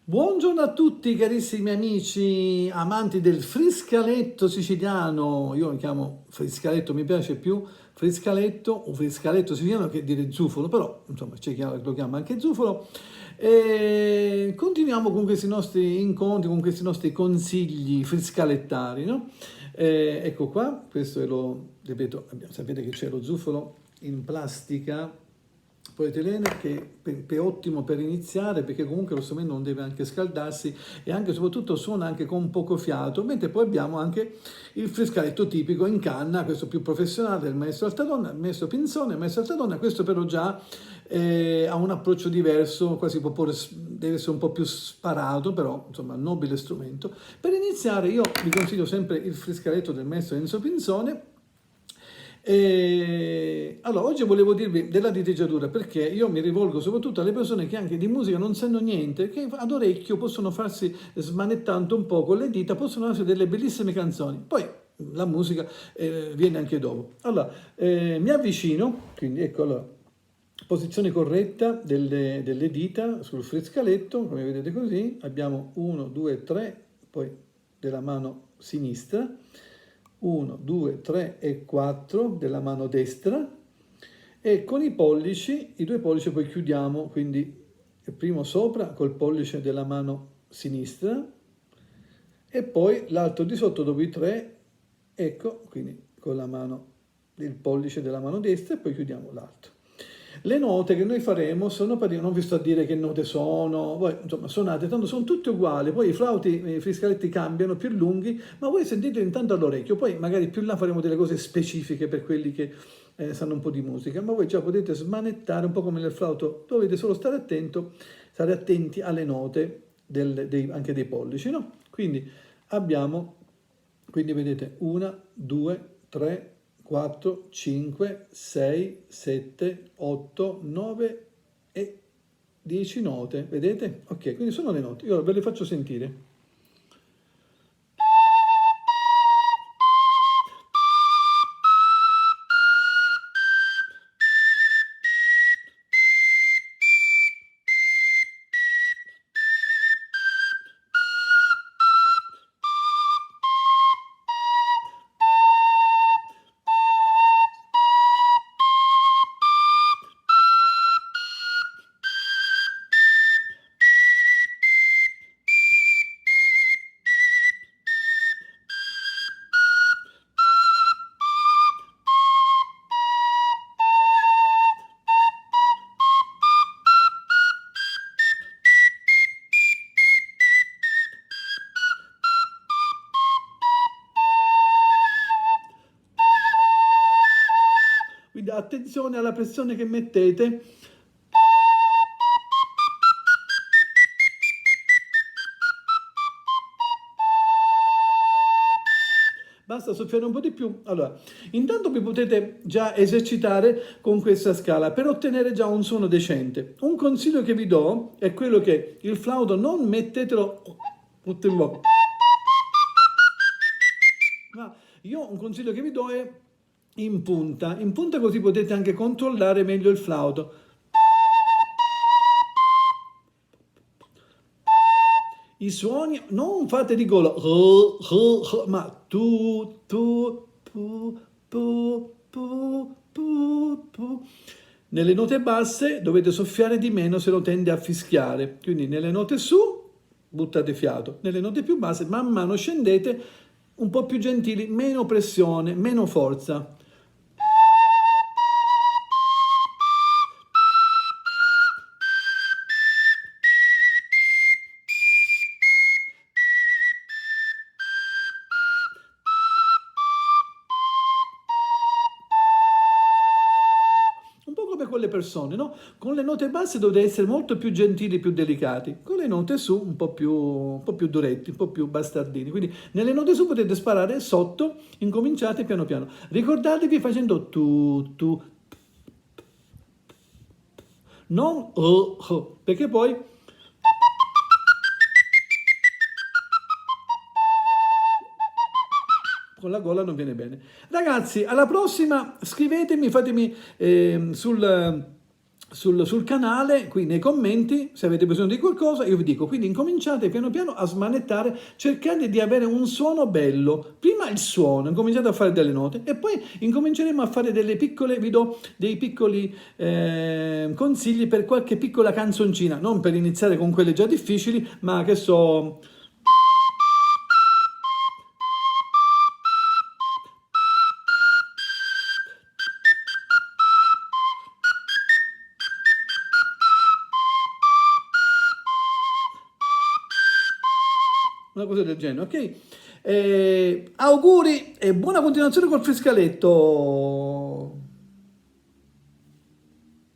Buongiorno a tutti carissimi amici amanti del friscaletto siciliano, io lo chiamo friscaletto, mi piace più friscaletto o friscaletto siciliano che dire zufolo, però insomma c'è chi lo chiama anche zufolo. E continuiamo con questi nostri incontri, con questi nostri consigli friscalettari, no? Ecco qua, questo è ripeto, sapete che c'è lo zufolo in plastica polietilene che è ottimo per iniziare perché comunque lo strumento non deve anche scaldarsi e anche soprattutto suona anche con poco fiato, mentre poi abbiamo anche il frescaletto tipico in canna, questo più professionale del maestro Altadonna, il maestro Pinzone, il maestro Altadonna, questo però già ha un approccio diverso, quasi deve essere un po' più sparato, però insomma nobile strumento. Per iniziare io vi consiglio sempre il frescaletto del maestro Enzo Pinzone. Allora, oggi volevo dirvi della diteggiatura perché io mi rivolgo soprattutto alle persone che anche di musica non sanno niente, che ad orecchio possono farsi smanettando un po' con le dita, possono fare delle bellissime canzoni. Poi la musica viene anche dopo. Allora, mi avvicino, quindi ecco, allora, posizione corretta delle dita sul frescaletto, come vedete così, abbiamo 1, 2, 3, poi della mano sinistra, 1, 2, 3 e 4 della mano destra e con i pollici, i due pollici poi chiudiamo, quindi il primo sopra col pollice della mano sinistra e poi l'altro di sotto dopo i tre, ecco, quindi con la mano, il pollice della mano destra e poi chiudiamo l'altro. Le note che noi faremo sono, non vi sto a dire che note sono, voi insomma suonate, tanto sono tutte uguali, poi i flauti, i friscaletti cambiano, più lunghi, ma voi sentite intanto all'orecchio, poi magari più là faremo delle cose specifiche per quelli che sanno un po' di musica, ma voi già potete smanettare un po' come nel flauto, dovete solo stare attenti alle note anche dei pollici, no? Quindi abbiamo, quindi vedete, 1, 2, 3, 4, 5, 6, 7, 8, 9 e 10 note, vedete? Ok, quindi sono le note, io ve le faccio sentire. Quindi attenzione alla pressione che mettete. Basta soffiare un po' di più. Allora, intanto vi potete già esercitare con questa scala per ottenere già un suono decente. Un consiglio che vi do è quello che il flauto non mettetelo tutto in bocca. Ma io un consiglio che vi do è in punta così potete anche controllare meglio il flauto. I suoni non fate di gola, ma tu, pu, pu, pu. Nelle note basse dovete soffiare di meno, se no tende a fischiare. Quindi nelle note su buttate fiato, nelle note più basse man mano scendete un po' più gentili, meno pressione, meno forza. Un po' come con le persone, no? Con le note basse dovete essere molto più gentili, più delicati. Con le note su un po' più duretti, un po' più bastardini. Quindi nelle note su potete sparare sotto, incominciate piano piano. Ricordatevi facendo tu, non perché poi con la gola non viene bene. Ragazzi, alla prossima, scrivetemi, fatemi sul canale, qui nei commenti, se avete bisogno di qualcosa, io vi dico, quindi incominciate piano piano a smanettare, cercate di avere un suono bello, prima il suono, incominciate a fare delle note e poi incominceremo a fare delle piccole, vi do dei piccoli consigli per qualche piccola canzoncina, non per iniziare con quelle già difficili, ma che so... Una cosa del genere, ok? Auguri e buona continuazione col frescaletto.